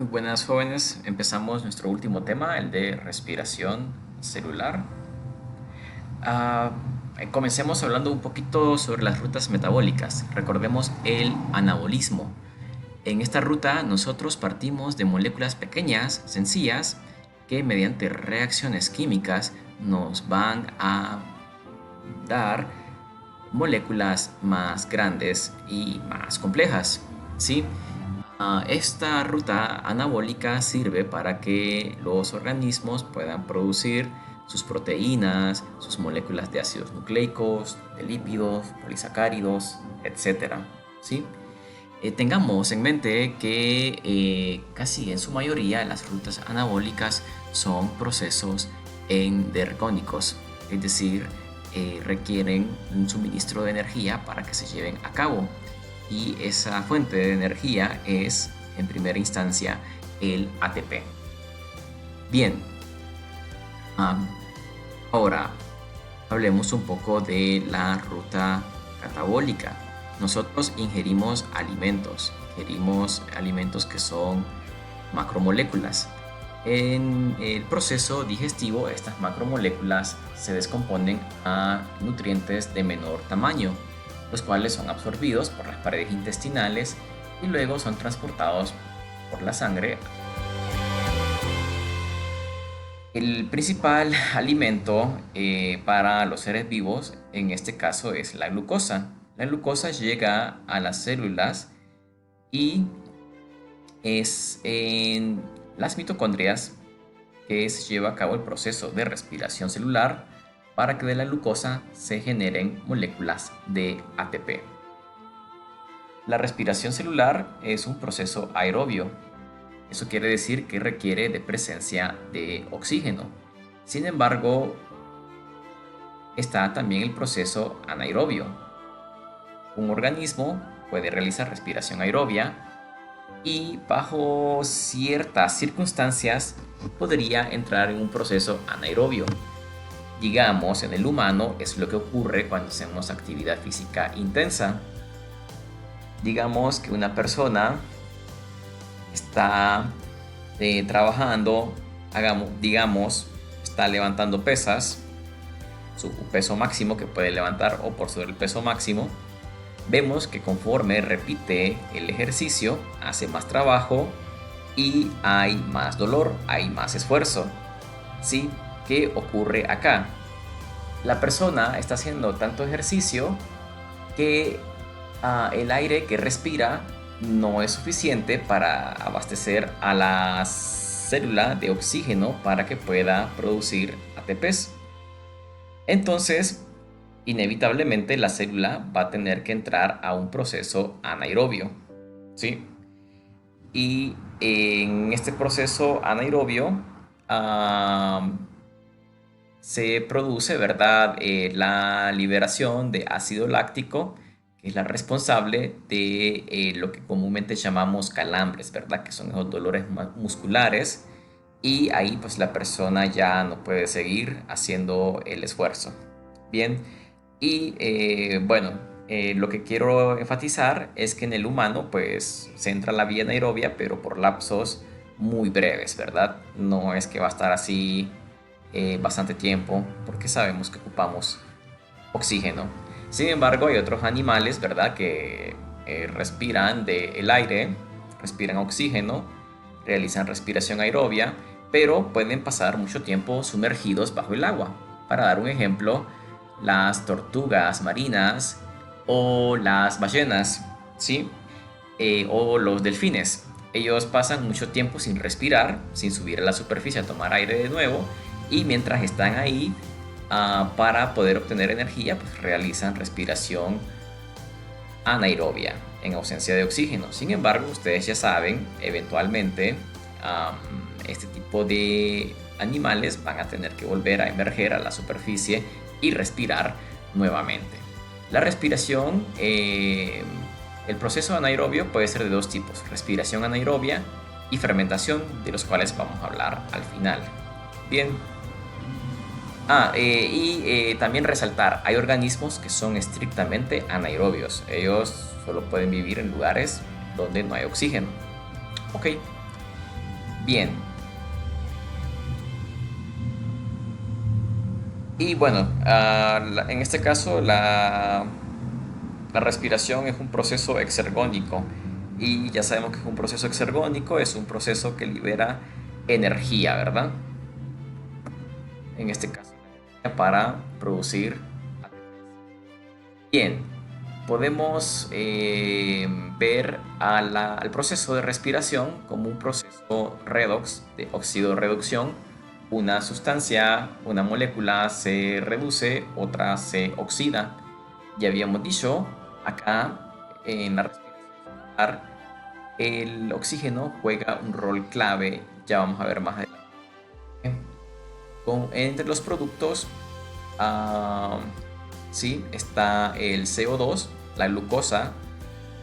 Muy buenas jóvenes, empezamos nuestro último tema, el de respiración celular. Ah, Comencemos hablando un poquito sobre las rutas metabólicas. Recordemos el anabolismo. En esta ruta nosotros partimos de moléculas pequeñas, sencillas, que mediante reacciones químicas nos van a dar moléculas más grandes y más complejas, ¿sí? Esta ruta anabólica sirve para que los organismos puedan producir sus proteínas, sus moléculas de ácidos nucleicos, de lípidos, polisacáridos, etcétera, ¿sí? Tengamos en mente que casi en su mayoría las rutas anabólicas son procesos endergónicos, es decir, requieren un suministro de energía para que se lleven a cabo. Y esa fuente de energía es, en primera instancia, el ATP. Bien, um, ahora hablemos un poco de la ruta catabólica. Nosotros ingerimos alimentos que son macromoléculas. En el proceso digestivo, estas macromoléculas se descomponen a nutrientes de menor tamaño, los cuales son absorbidos por las paredes intestinales y luego son transportados por la sangre. El principal alimento para los seres vivos en este caso es la glucosa. La glucosa llega a las células y es en las mitocondrias que se lleva a cabo el proceso de respiración celular para que de la glucosa se generen moléculas de ATP. La respiración celular es un proceso aerobio. Eso quiere decir que requiere de presencia de oxígeno. Sin embargo, está también el proceso anaerobio. Un organismo puede realizar respiración aerobia y bajo ciertas circunstancias podría entrar en un proceso anaerobio. Digamos, en el humano es lo que ocurre cuando hacemos actividad física intensa. Digamos que una persona está trabajando, digamos, está levantando pesas, su peso máximo que puede levantar o por sobre el peso máximo. Vemos que conforme repite el ejercicio, hace más trabajo y hay más dolor, hay más esfuerzo. ¿Sí? ¿Qué ocurre acá? La persona está haciendo tanto ejercicio que el aire que respira no es suficiente para abastecer a la célula de oxígeno para que pueda producir ATPs. Entonces, inevitablemente la célula va a tener que entrar a un proceso anaerobio, ¿sí? Y en este proceso anaerobio se produce, ¿verdad? La liberación de ácido láctico, que es la responsable de lo que comúnmente llamamos calambres, ¿verdad? Que son esos dolores musculares y ahí pues la persona ya no puede seguir haciendo el esfuerzo. Bien, y bueno, lo que quiero enfatizar es que en el humano pues se entra la vía anaerobia, pero por lapsos muy breves, ¿verdad? No es que va a estar así bastante tiempo, porque sabemos que ocupamos oxígeno. Sin embargo, hay otros animales, ¿verdad?, que respiran del aire, respiran oxígeno, realizan respiración aerobia, pero pueden pasar mucho tiempo sumergidos bajo el agua. Para dar un ejemplo, las tortugas marinas o las ballenas, ¿sí? O los delfines. Ellos pasan mucho tiempo sin respirar, sin subir a la superficie a tomar aire de nuevo, y mientras están ahí, para poder obtener energía, pues realizan respiración anaerobia en ausencia de oxígeno. Sin embargo, ustedes ya saben, eventualmente este tipo de animales van a tener que volver a emerger a la superficie y respirar nuevamente. La respiración, el proceso anaerobio puede ser de dos tipos: respiración anaerobia y fermentación, de los cuales vamos a hablar al final. Bien. También resaltar, hay organismos que son estrictamente anaerobios. Ellos solo pueden vivir en lugares donde no hay oxígeno. Ok. Bien, y bueno, en este caso la respiración es un proceso exergónico y ya sabemos que es un proceso exergónico, es un proceso que libera energía, ¿verdad? En este caso, para producir. Bien, podemos ver al proceso de respiración como un proceso redox, de oxidorreducción. Una sustancia, una molécula se reduce, otra se oxida. Ya habíamos dicho acá en la respiración, el oxígeno juega un rol clave, ya vamos a ver más adelante. Entre los productos, ah, sí, está el CO2, la glucosa,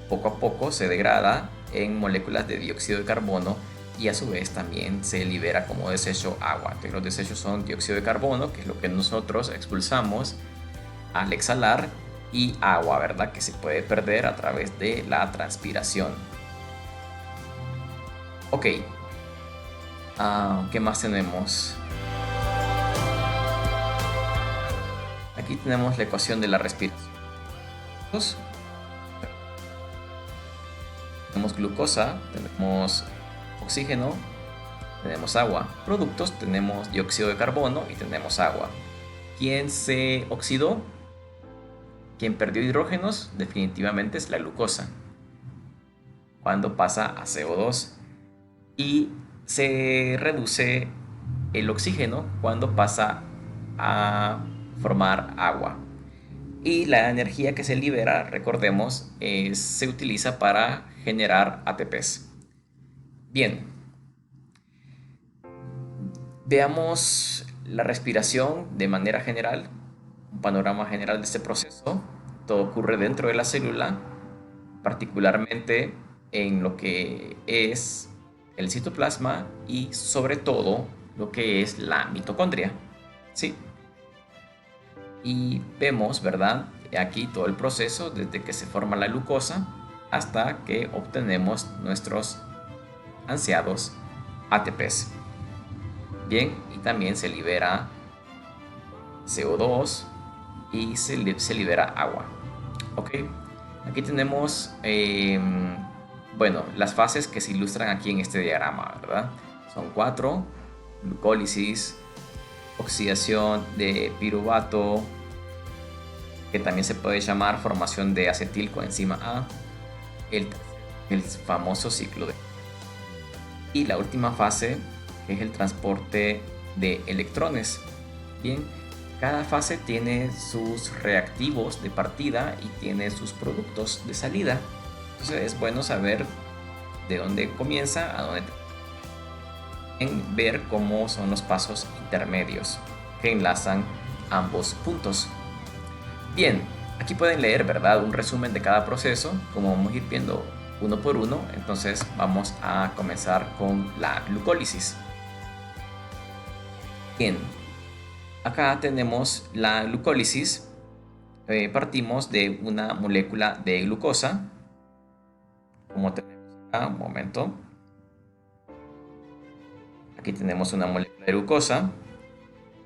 poco a poco se degrada en moléculas de dióxido de carbono y a su vez también se libera como desecho agua. Entonces, los desechos son dióxido de carbono, que es lo que nosotros expulsamos al exhalar, y agua, ¿verdad? Que se puede perder a través de la transpiración. Ok, ¿qué más tenemos? Aquí tenemos la ecuación de la respiración. Tenemos glucosa, tenemos oxígeno, tenemos agua. Productos, tenemos dióxido de carbono y tenemos agua. ¿Quién se oxidó? ¿Quién perdió hidrógenos? Definitivamente es la glucosa, cuando pasa a CO2. Y se reduce el oxígeno cuando pasa a formar agua. Y la energía que se libera, recordemos, se utiliza para generar ATPs. Bien, veamos la respiración de manera general, un panorama general de este proceso. Todo ocurre dentro de la célula, particularmente en lo que es el citoplasma y sobre todo lo que es la mitocondria. ¿Sí? Y vemos, ¿verdad? Aquí todo el proceso desde que se forma la glucosa hasta que obtenemos nuestros ansiados ATPs. Bien, y también se libera CO2 y se libera agua. Ok, aquí tenemos, bueno, las fases que se ilustran aquí en este diagrama, ¿verdad? Son 4: glucólisis, oxidación de piruvato, que también se puede llamar formación de acetilcoenzima A, el famoso ciclo de... Y la última fase, que es el transporte de electrones. Bien, cada fase tiene sus reactivos de partida y tiene sus productos de salida. Entonces es bueno saber de dónde comienza a dónde termina, en ver cómo son los pasos intermedios que enlazan ambos puntos. Bien, aquí pueden leer, ¿verdad?, un resumen de cada proceso, como vamos a ir viendo uno por uno. Entonces vamos a comenzar con la glucólisis. Bien, acá tenemos la glucólisis. Partimos de una molécula de glucosa, como tenemos acá, un momento. Aquí tenemos una molécula de glucosa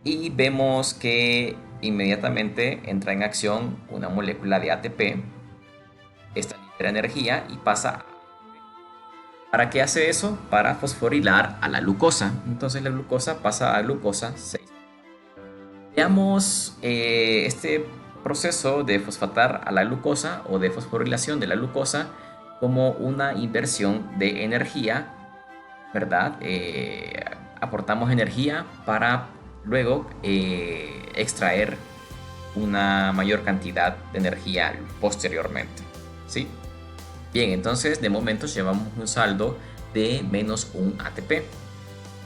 y vemos que inmediatamente entra en acción una molécula de ATP. Esta libera energía y pasa. ¿Para qué hace eso? Para fosforilar a la glucosa. Entonces la glucosa pasa a glucosa 6. Veamos este proceso de fosfatar a la glucosa o de fosforilación de la glucosa como una inversión de energía, ¿verdad? Aportamos energía para luego extraer una mayor cantidad de energía posteriormente, ¿sí? Bien, entonces de momento llevamos un saldo de menos 1 ATP.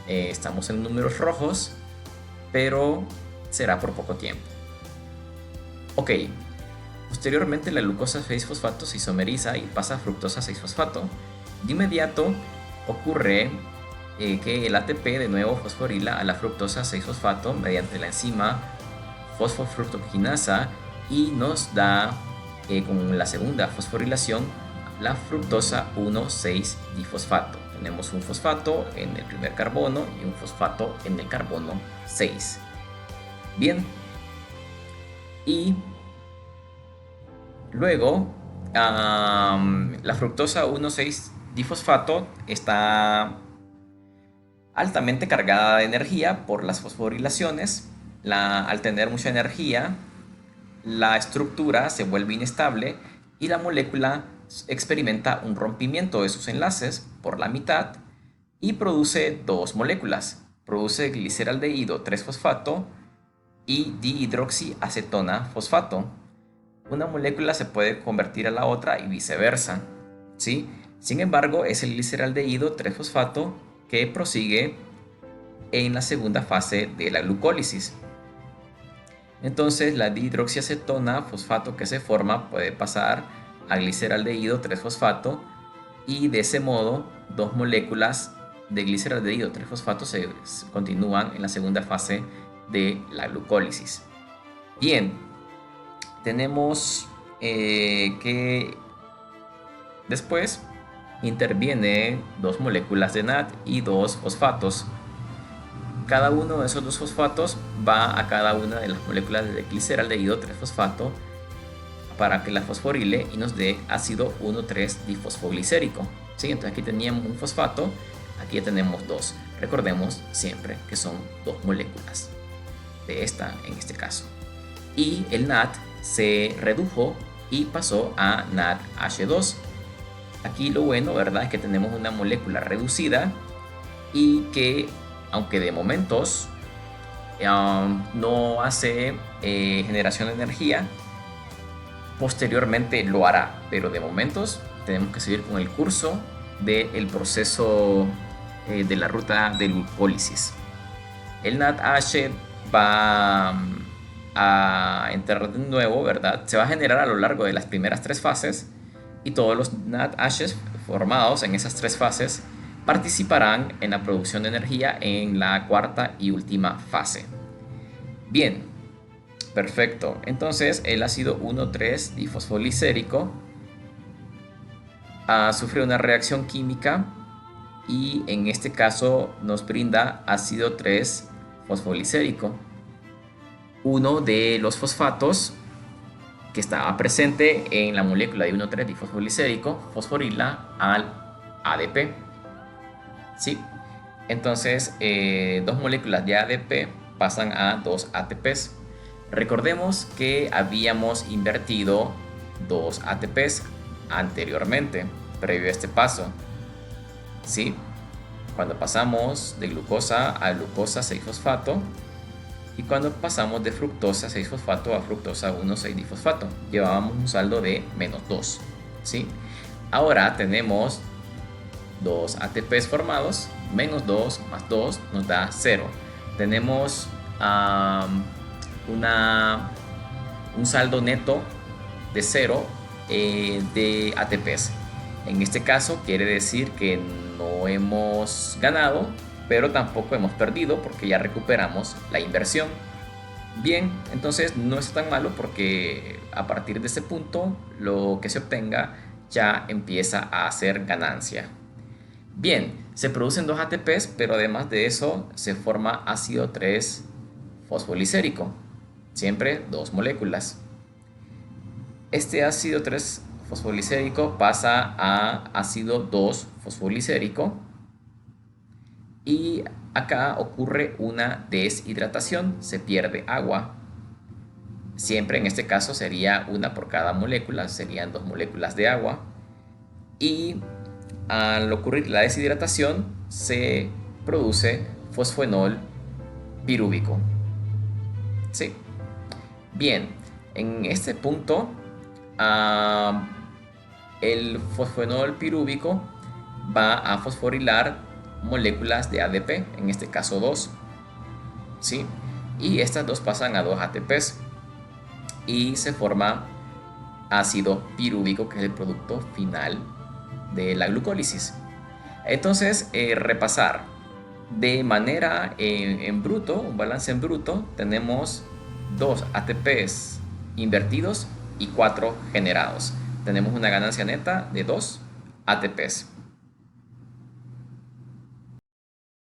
Estamos en números rojos, pero será por poco tiempo. Ok, posteriormente la glucosa 6-fosfato se isomeriza y pasa a fructosa 6-fosfato. De inmediato ocurre que el ATP de nuevo fosforila a la fructosa 6-fosfato mediante la enzima fosfofructoquinasa y nos da con la segunda fosforilación la fructosa 1,6-difosfato. Tenemos un fosfato en el primer carbono y un fosfato en el carbono 6. Bien. Y luego, la fructosa 1,6-difosfato está altamente cargada de energía por las fosforilaciones. Al tener mucha energía, la estructura se vuelve inestable y la molécula experimenta un rompimiento de sus enlaces por la mitad y produce dos moléculas. Produce gliceraldehído 3-fosfato y dihidroxiacetona fosfato. Una molécula se puede convertir a la otra y viceversa, ¿sí? Sin embargo, es el gliceraldehído 3-fosfato que prosigue en la segunda fase de la glucólisis. Entonces, la dihidroxiacetona fosfato que se forma puede pasar a gliceraldehído 3-fosfato y de ese modo dos moléculas de gliceraldehído 3-fosfato se continúan en la segunda fase de la glucólisis. Bien, tenemos que después intervienen dos moléculas de NAD y dos fosfatos. Cada uno de esos dos fosfatos va a cada una de las moléculas de gliceraldehído 3-fosfato para que la fosforile y nos dé ácido 1,3-difosfoglicérico. ¿Sí? Entonces aquí teníamos un fosfato, aquí ya tenemos dos. Recordemos siempre que son dos moléculas de esta en este caso. Y el NAD se redujo y pasó a NADH2. Aquí lo bueno, ¿verdad?, es que tenemos una molécula reducida y que, aunque de momentos no hace generación de energía, posteriormente lo hará, pero de momentos tenemos que seguir con el curso del proceso de la ruta de glucólisis. El NADH va a entrar de nuevo, ¿verdad? Se va a generar a lo largo de las primeras tres fases y todos los NADHs formados en esas tres fases participarán en la producción de energía en la cuarta y última fase. Bien, perfecto. Entonces el ácido 1,3-difosfoglicérico sufre una reacción química y en este caso nos brinda ácido 3-fosfoglicérico. Uno de los fosfatos que estaba presente en la molécula de 1,3-difosfoglicérico fosforila al ADP. ¿Sí? Entonces, dos moléculas de ADP pasan a dos ATPs. Recordemos que habíamos invertido dos ATPs anteriormente, previo a este paso. ¿Sí? Cuando pasamos de glucosa a glucosa 6-fosfato y cuando pasamos de fructosa 6-fosfato a fructosa 1,6-difosfato, llevábamos un saldo de -2. ¿Sí? Ahora tenemos dos ATPs formados, -2 más 2 nos da 0. Tenemos un saldo neto de 0 de ATPs. En este caso quiere decir que no hemos ganado, pero tampoco hemos perdido porque ya recuperamos la inversión. Bien, entonces no es tan malo porque a partir de ese punto lo que se obtenga ya empieza a ser ganancia. Bien, se producen dos ATPs, pero además de eso se forma ácido 3-fosfoglicérico, siempre dos moléculas. Este ácido 3-fosfoglicérico pasa a ácido 2-fosfoglicérico y acá ocurre una deshidratación, se pierde agua. Siempre en este caso sería una por cada molécula, serían dos moléculas de agua. Y al ocurrir la deshidratación se produce fosfenol pirúvico. ¿Sí? Bien, en este punto el fosfenol pirúvico va a fosforilar moléculas de ADP, en este caso 2, ¿sí? Y estas dos pasan a 2 ATPs y se forma ácido pirúvico, que es el producto final de la glucólisis. Entonces, repasar de manera en bruto, un balance en bruto, tenemos 2 ATPs invertidos y 4 generados. Tenemos una ganancia neta de 2 ATPs.